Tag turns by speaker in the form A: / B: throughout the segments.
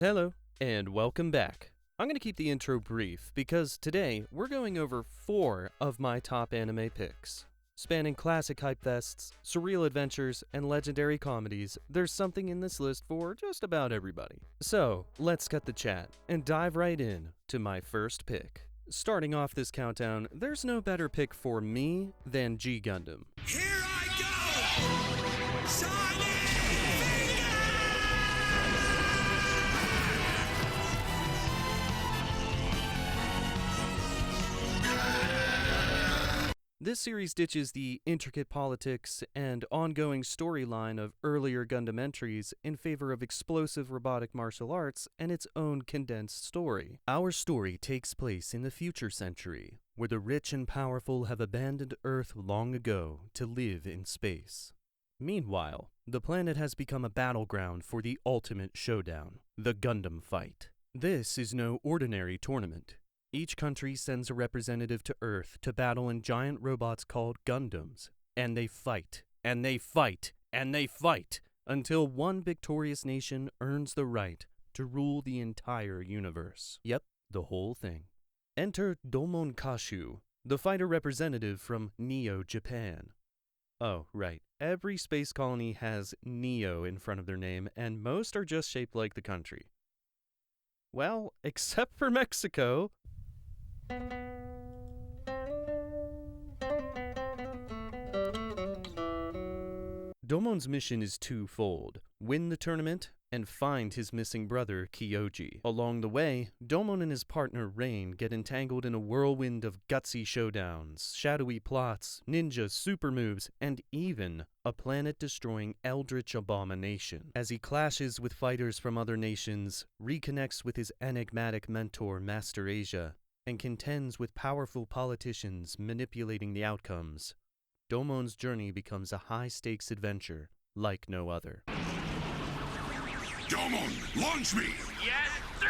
A: Hello, and welcome back. I'm going to keep the intro brief because today we're going over 4 of my top anime picks. Spanning classic hype fests, surreal adventures, and legendary comedies, there's something in this list for just about everybody. So, let's cut the chat and dive right in to my first pick. Starting off this countdown, there's no better pick for me than G Gundam.
B: Here I go! Shining!
A: This series ditches the intricate politics and ongoing storyline of earlier Gundam entries in favor of explosive robotic martial arts and its own condensed story. Our story takes place in the future century, where the rich and powerful have abandoned Earth long ago to live in space. Meanwhile, the planet has become a battleground for the ultimate showdown, the Gundam fight. This is no ordinary tournament. Each country sends a representative to Earth to battle in giant robots called Gundams, and they fight, and they fight, and they fight, until one victorious nation earns the right to rule the entire universe. Yep, the whole thing. Enter Domon Kashu, the fighter representative from Neo, Japan. Oh, right. Every space colony has Neo in front of their name, and most are just shaped like the country. Well, except for Mexico. Domon's mission is twofold: win the tournament and find his missing brother, Kyoji. Along the way, Domon and his partner, Rain, get entangled in a whirlwind of gutsy showdowns, shadowy plots, ninjas, super moves, and even a planet-destroying eldritch abomination. As he clashes with fighters from other nations, reconnects with his enigmatic mentor, Master Asia, and contends with powerful politicians manipulating the outcomes, Domon's journey becomes a high-stakes adventure like no other.
B: Domon, launch me! Yes, sir!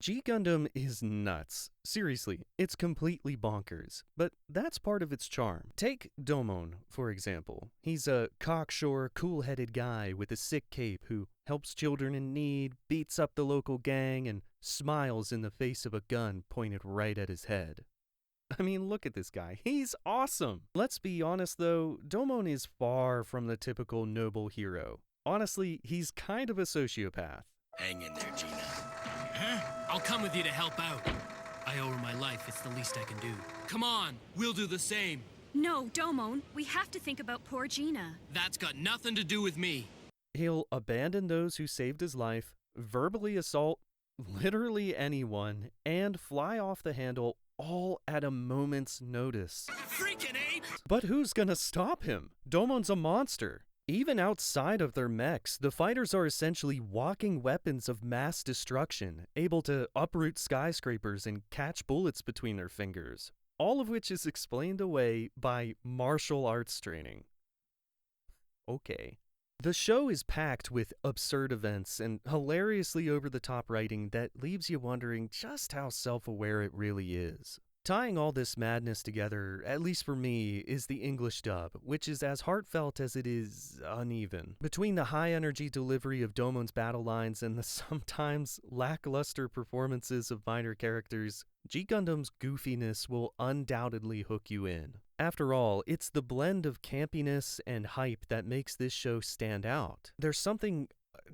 A: G Gundam is nuts. Seriously, it's completely bonkers, but that's part of its charm. Take Domon, for example. He's a cocksure, cool-headed guy with a sick cape who helps children in need, beats up the local gang, and smiles in the face of a gun pointed right at his head. I mean, look at this guy. He's awesome! Let's be honest though, Domon is far from the typical noble hero. Honestly, he's kind of a sociopath.
C: Hang in there, Gina. Huh? I'll come with you to help out. I owe her my life. It's the least I can do. Come on, we'll do the same.
D: No, Domon, we have to think about poor Gina.
C: That's got nothing to do with me.
A: He'll abandon those who saved his life, verbally assault literally anyone, and fly off the handle all at a moment's notice.
C: Freaking A!
A: But who's gonna stop him? Domon's a monster. Even outside of their mechs, the fighters are essentially walking weapons of mass destruction, able to uproot skyscrapers and catch bullets between their fingers, all of which is explained away by martial arts training. Okay. The show is packed with absurd events and hilariously over-the-top writing that leaves you wondering just how self-aware it really is. Tying all this madness together, at least for me, is the English dub, which is as heartfelt as it is uneven. Between the high-energy delivery of Domon's battle lines and the sometimes lackluster performances of minor characters, G Gundam's goofiness will undoubtedly hook you in. After all, it's the blend of campiness and hype that makes this show stand out. There's something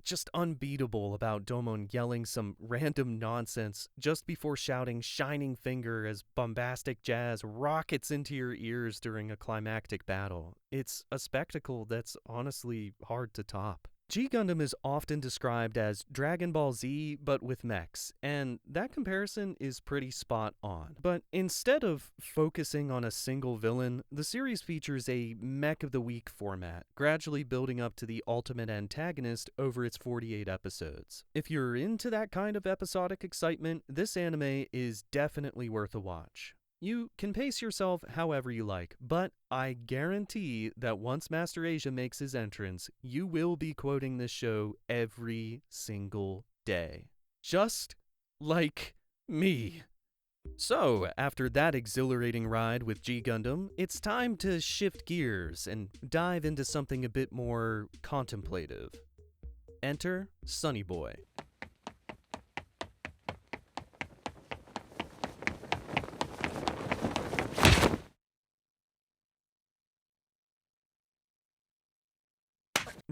A: just unbeatable about Domon yelling some random nonsense just before shouting "Shining Finger" as bombastic jazz rockets into your ears during a climactic battle. It's a spectacle that's honestly hard to top. G Gundam is often described as Dragon Ball Z but with mechs, and that comparison is pretty spot on. But instead of focusing on a single villain, the series features a Mech of the Week format, gradually building up to the ultimate antagonist over its 48 episodes. If you're into that kind of episodic excitement, this anime is definitely worth a watch. You can pace yourself however you like, but I guarantee that once Master Asia makes his entrance, you will be quoting this show every single day. Just like me. So, after that exhilarating ride with G Gundam, it's time to shift gears and dive into something a bit more contemplative. Enter Sunny Boy.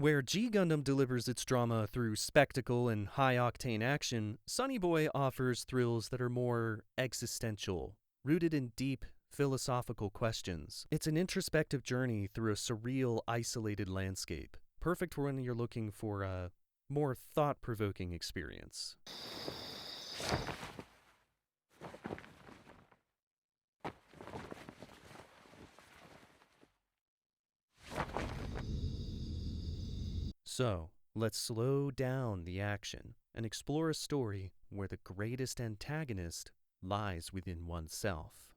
A: Where G Gundam delivers its drama through spectacle and high-octane action, Sunny Boy offers thrills that are more existential, rooted in deep, philosophical questions. It's an introspective journey through a surreal, isolated landscape, perfect for when you're looking for a more thought-provoking experience. So, let's slow down the action and explore a story where the greatest antagonist lies within oneself.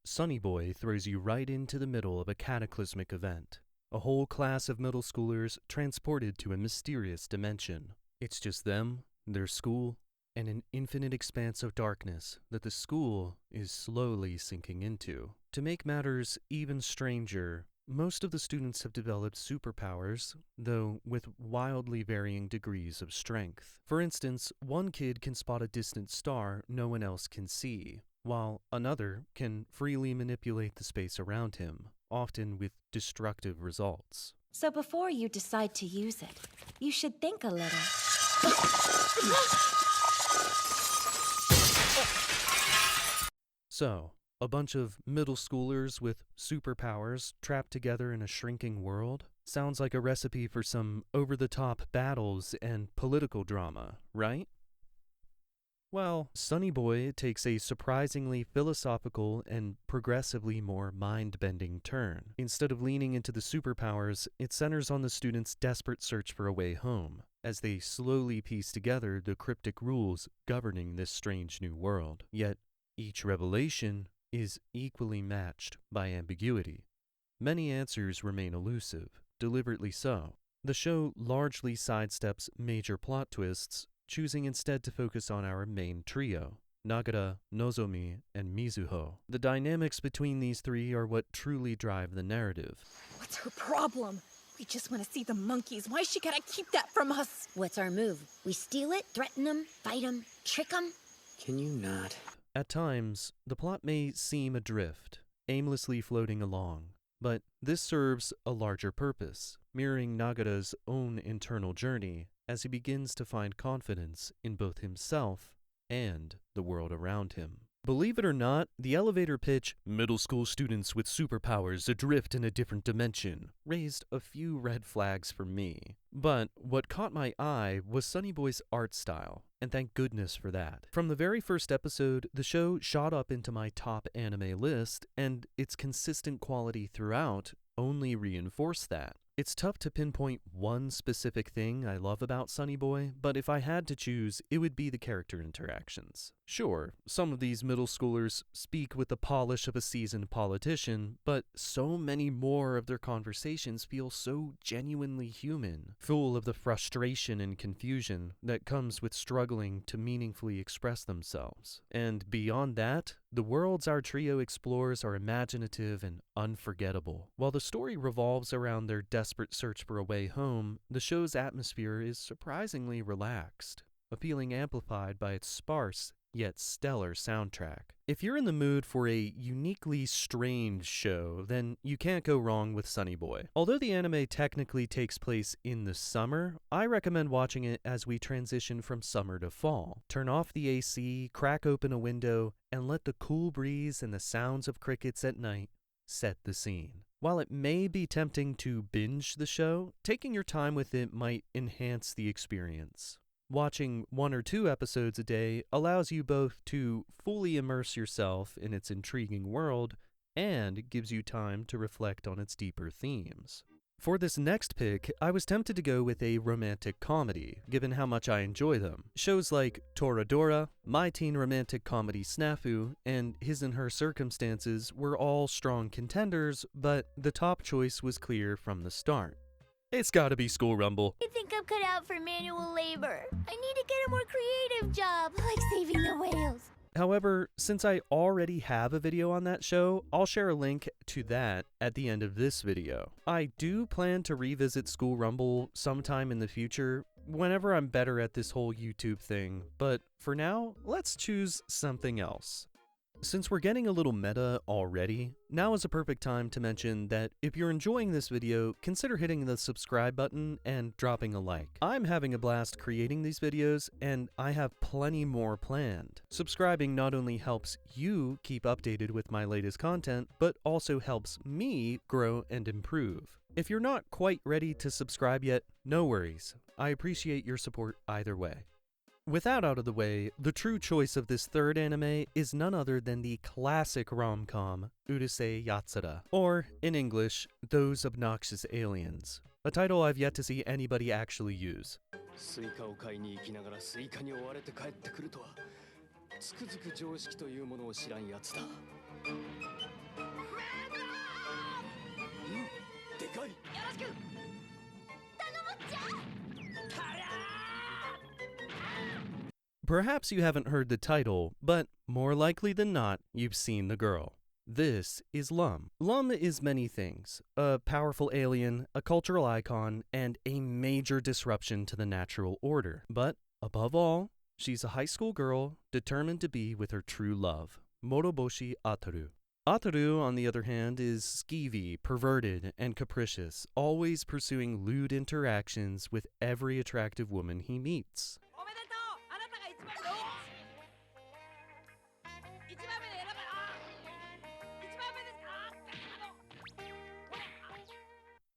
A: Sunny Boy throws you right into the middle of a cataclysmic event. A whole class of middle schoolers transported to a mysterious dimension. It's just them, their school, and an infinite expanse of darkness that the school is slowly sinking into. To make matters even stranger, most of the students have developed superpowers, though with wildly varying degrees of strength. For instance, one kid can spot a distant star no one else can see, while another can freely manipulate the space around him, often with destructive results.
E: So before you decide to use it, you should think a little.
A: So, a bunch of middle schoolers with superpowers trapped together in a shrinking world? Sounds like a recipe for some over-the-top battles and political drama, right? Well, Sunny Boy takes a surprisingly philosophical and progressively more mind-bending turn. Instead of leaning into the superpowers, it centers on the students' desperate search for a way home, as they slowly piece together the cryptic rules governing this strange new world. Yet, each revelation is equally matched by ambiguity. Many answers remain elusive, deliberately so. The show largely sidesteps major plot twists, choosing instead to focus on our main trio, Nagata, Nozomi, and Mizuho. The dynamics between these three are what truly drive the narrative.
F: What's her problem? We just want to see the monkeys. Why she gotta keep that from us?
G: What's our move? We steal it, threaten them, fight them, trick them?
H: Can you not?
A: At times, the plot may seem adrift, aimlessly floating along, but this serves a larger purpose, mirroring Nagata's own internal journey as he begins to find confidence in both himself and the world around him. Believe it or not, the elevator pitch, "Middle school students with superpowers adrift in a different dimension," raised a few red flags for me. But what caught my eye was Sunny Boy's art style, and thank goodness for that. From the very first episode, the show shot up into my top anime list, and its consistent quality throughout only reinforced that. It's tough to pinpoint one specific thing I love about Sunny Boy, but if I had to choose, it would be the character interactions. Sure, some of these middle schoolers speak with the polish of a seasoned politician, but so many more of their conversations feel so genuinely human, full of the frustration and confusion that comes with struggling to meaningfully express themselves. And beyond that, the worlds our trio explores are imaginative and unforgettable. While the story revolves around their desperate search for a way home, the show's atmosphere is surprisingly relaxed, a feeling amplified by its sparse yet stellar soundtrack. If you're in the mood for a uniquely strange show, then you can't go wrong with Sunny Boy. Although the anime technically takes place in the summer, I recommend watching it as we transition from summer to fall. Turn off the AC, crack open a window, and let the cool breeze and the sounds of crickets at night set the scene. While it may be tempting to binge the show, taking your time with it might enhance the experience. Watching 1 or 2 episodes a day allows you both to fully immerse yourself in its intriguing world and gives you time to reflect on its deeper themes. For this next pick, I was tempted to go with a romantic comedy, given how much I enjoy them. Shows like Toradora, My Teen Romantic Comedy Snafu, and His and Her Circumstances were all strong contenders, but the top choice was clear from the start. It's gotta be School Rumble.
I: I think I'm cut out for manual labor. I need to get a more creative job, like saving the whales.
A: However, since I already have a video on that show, I'll share a link to that at the end of this video. I do plan to revisit School Rumble sometime in the future, whenever I'm better at this whole YouTube thing, but for now, let's choose something else. Since we're getting a little meta already, now is a perfect time to mention that if you're enjoying this video, consider hitting the subscribe button and dropping a like. I'm having a blast creating these videos, and I have plenty more planned. Subscribing not only helps you keep updated with my latest content, but also helps me grow and improve. If you're not quite ready to subscribe yet, no worries. I appreciate your support either way. With that out of the way, the true choice of this third anime is none other than the classic rom-com Urusei Yatsura, or in English, Those Obnoxious Aliens, a title I've yet to see anybody actually use.
H: スイカを買いに行きながらスイカに追われて帰ってくるとはつくづく常識というものを知らんやつだ。でかい。よろしく。頼むっちゃ。
A: Perhaps you haven't heard the title, but more likely than not, you've seen the girl. This is Lum. Lum is many things: a powerful alien, a cultural icon, and a major disruption to the natural order. But above all, she's a high school girl determined to be with her true love, Moroboshi Ataru. Ataru, on the other hand, is skeevy, perverted, and capricious, always pursuing lewd interactions with every attractive woman he meets.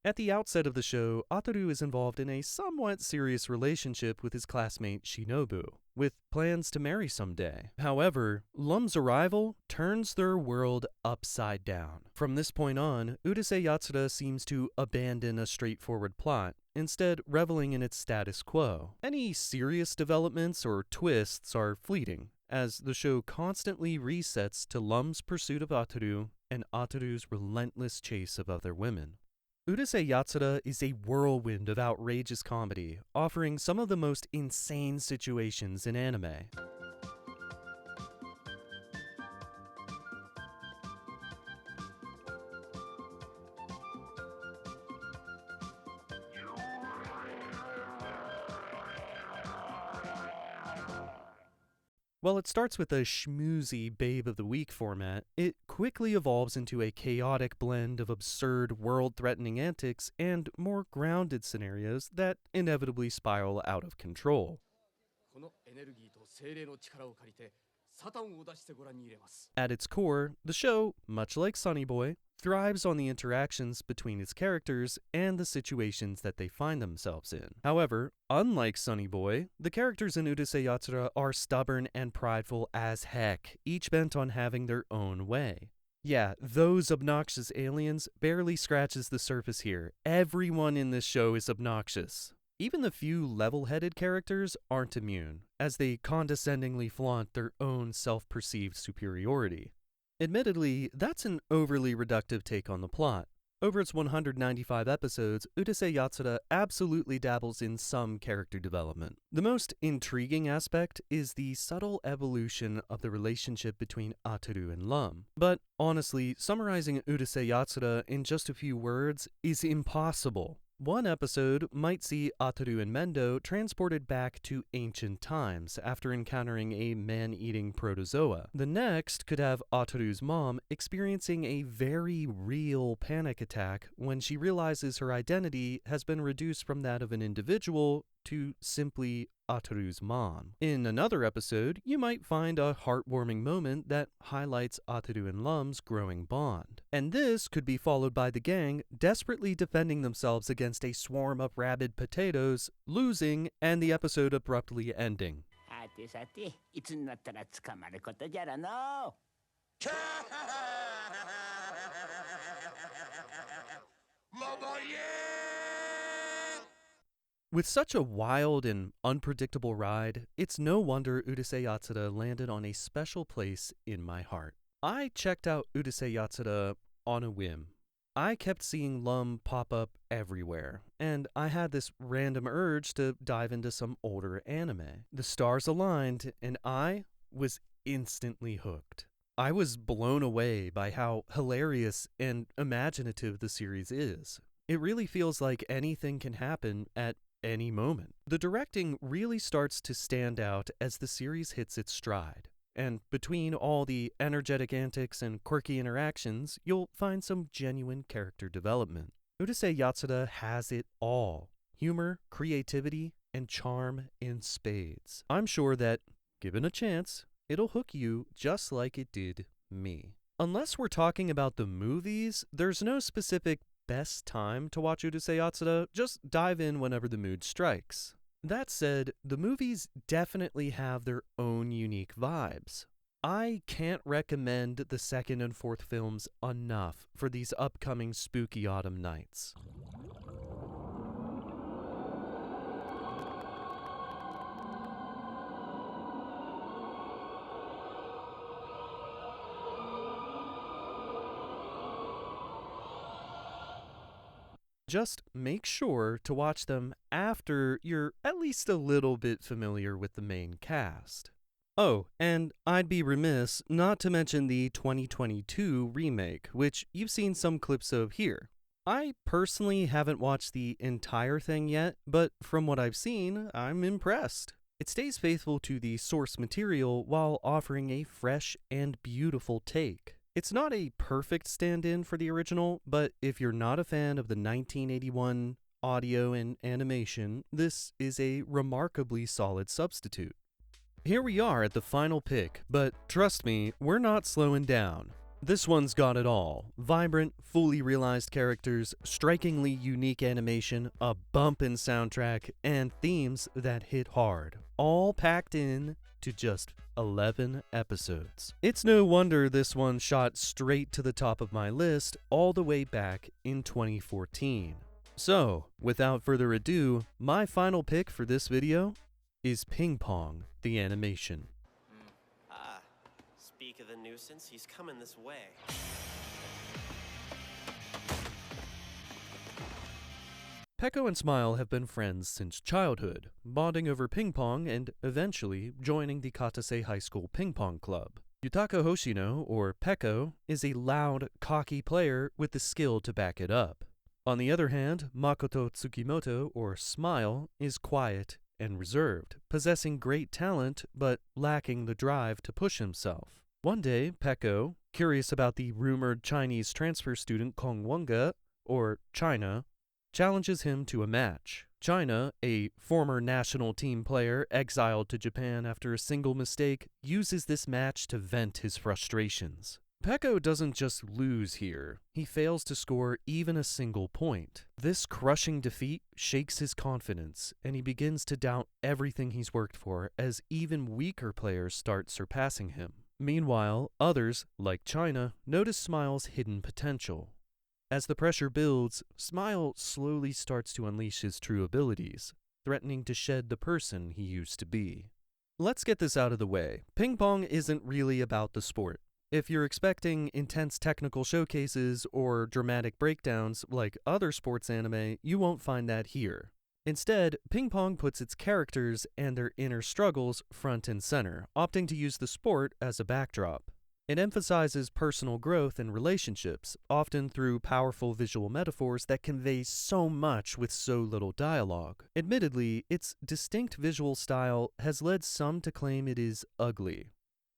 A: At the outset of the show, Ataru is involved in a somewhat serious relationship with his classmate Shinobu, with plans to marry someday. However, Lum's arrival turns their world upside down. From this point on, Urusei Yatsura seems to abandon a straightforward plot, instead reveling in its status quo. Any serious developments or twists are fleeting, as the show constantly resets to Lum's pursuit of Ataru and Ataru's relentless chase of other women. Urusei Yatsura is a whirlwind of outrageous comedy, offering some of the most insane situations in anime. While it starts with a schmoozy Babe of the Week format, it quickly evolves into a chaotic blend of absurd, world-threatening antics and more grounded scenarios that inevitably spiral out of control. At its core, the show, much like Sunny Boy, thrives on the interactions between its characters and the situations that they find themselves in. However, unlike Sunny Boy, the characters in Urusei Yatsura are stubborn and prideful as heck, each bent on having their own way. Yeah, Those Obnoxious Aliens barely scratches the surface here. Everyone in this show is obnoxious. Even the few level-headed characters aren't immune, as they condescendingly flaunt their own self-perceived superiority. Admittedly, that's an overly reductive take on the plot. Over its 195 episodes, Urusei Yatsura absolutely dabbles in some character development. The most intriguing aspect is the subtle evolution of the relationship between Ataru and Lum. But honestly, summarizing Urusei Yatsura in just a few words is impossible. One episode might see Ataru and Mendo transported back to ancient times after encountering a man-eating protozoa. The next could have Ataru's mom experiencing a very real panic attack when she realizes her identity has been reduced from that of an individual to simply Ataru's mom. In another episode, you might find a heartwarming moment that highlights Ataru and Lum's growing bond. And this could be followed by the gang desperately defending themselves against a swarm of rabid potatoes, losing, and the episode abruptly ending. With such a wild and unpredictable ride, it's no wonder Urusei Yatsura landed on a special place in my heart. I checked out Urusei Yatsura on a whim. I kept seeing Lum pop up everywhere, and I had this random urge to dive into some older anime. The stars aligned, and I was instantly hooked. I was blown away by how hilarious and imaginative the series is. It really feels like anything can happen at any moment. The directing really starts to stand out as the series hits its stride. and between all the energetic antics and quirky interactions, you'll find some genuine character development. Urusei Yatsura has it all: humor, creativity, and charm in spades. I'm sure that, given a chance, it'll hook you just like it did me. Unless we're talking about the movies, there's no specific best time to watch Urusei Yatsura, just dive in whenever the mood strikes. That said, the movies definitely have their own unique vibes. I can't recommend the second and fourth films enough for these upcoming spooky autumn nights. Just make sure to watch them after you're at least a little bit familiar with the main cast. Oh, and I'd be remiss not to mention the 2022 remake, which you've seen some clips of here. I personally haven't watched the entire thing yet, but from what I've seen, I'm impressed. It stays faithful to the source material while offering a fresh and beautiful take. It's not a perfect stand-in for the original, but if you're not a fan of the 1981 audio and animation, this is a remarkably solid substitute. Here we are at the final pick, but trust me, we're not slowing down. This one's got it all: vibrant, fully realized characters, strikingly unique animation, a bumpin' soundtrack, and themes that hit hard, all packed in to just 11 episodes. It's no wonder this one shot straight to the top of my list all the way back in 2014. So, without further ado, my final pick for this video is Ping Pong, the animation.
J: Speak of the nuisance, he's coming this way.
A: Peko and Smile have been friends since childhood, bonding over ping pong and eventually joining the Katase High School Ping Pong Club. Yutaka Hoshino, or Peko, is a loud, cocky player with the skill to back it up. On the other hand, Makoto Tsukimoto, or Smile, is quiet and reserved, possessing great talent but lacking the drive to push himself. One day, Peko, curious about the rumored Chinese transfer student Kong Wonga, or China, challenges him to a match. China, a former national team player exiled to Japan after a single mistake, uses this match to vent his frustrations. Peko doesn't just lose here, he fails to score even a single point. This crushing defeat shakes his confidence, and he begins to doubt everything he's worked for as even weaker players start surpassing him. Meanwhile, others, like China, notice Smile's hidden potential. As the pressure builds, Smile slowly starts to unleash his true abilities, threatening to shed the person he used to be. Let's get this out of the way. Ping pong isn't really about the sport. If you're expecting intense technical showcases or dramatic breakdowns like other sports anime, you won't find that here. Instead, ping pong puts its characters and their inner struggles front and center, opting to use the sport as a backdrop. It emphasizes personal growth and relationships, often through powerful visual metaphors that convey so much with so little dialogue. Admittedly, its distinct visual style has led some to claim it is ugly.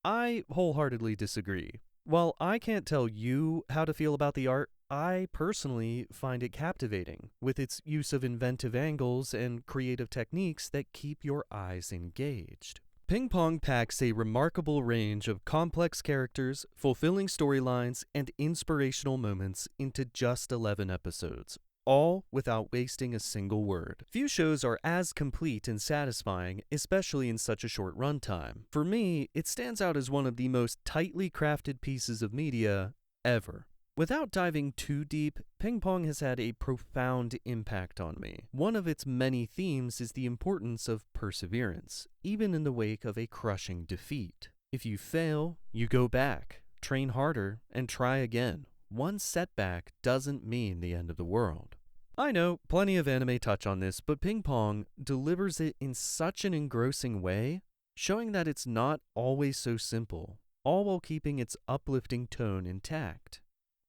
A: I wholeheartedly disagree. While I can't tell you how to feel about the art, I personally find it captivating, with its use of inventive angles and creative techniques that keep your eyes engaged. Ping Pong packs a remarkable range of complex characters, fulfilling storylines, and inspirational moments into just 11 episodes, all without wasting a single word. Few shows are as complete and satisfying, especially in such a short runtime. For me, it stands out as one of the most tightly crafted pieces of media ever. Without diving too deep, Ping Pong has had a profound impact on me. One of its many themes is the importance of perseverance, even in the wake of a crushing defeat. If you fail, you go back, train harder, and try again. One setback doesn't mean the end of the world. I know plenty of anime touch on this, but Ping Pong delivers it in such an engrossing way, showing that it's not always so simple, all while keeping its uplifting tone intact.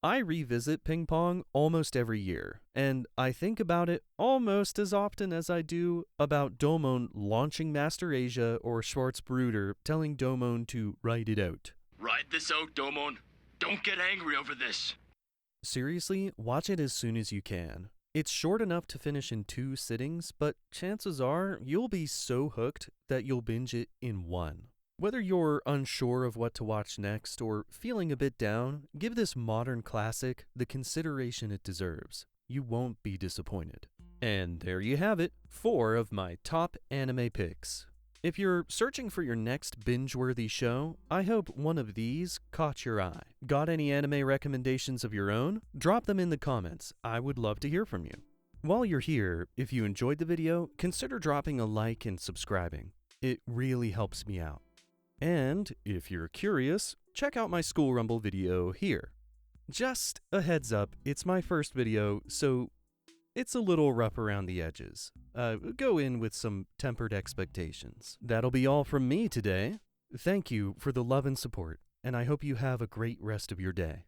A: I revisit ping pong almost every year, and I think about it almost as often as I do about Domon launching Master Asia or Schwarzbrüder telling Domon to write it out.
K: Ride this out, Domon. Don't get angry over this.
A: Seriously, watch it as soon as you can. It's short enough to finish in 2 sittings, but chances are you'll be so hooked that you'll binge it in 1. Whether you're unsure of what to watch next or feeling a bit down, give this modern classic the consideration it deserves. You won't be disappointed. And there you have it, 4 of my top anime picks. If you're searching for your next binge-worthy show, I hope one of these caught your eye. Got any anime recommendations of your own? Drop them in the comments. I would love to hear from you. While you're here, if you enjoyed the video, consider dropping a like and subscribing. It really helps me out. And if you're curious, check out my School Rumble video here. Just a heads up, it's my first video, so it's a little rough around the edges. Go in with some tempered expectations. That'll be all from me today. Thank you for the love and support, and I hope you have a great rest of your day.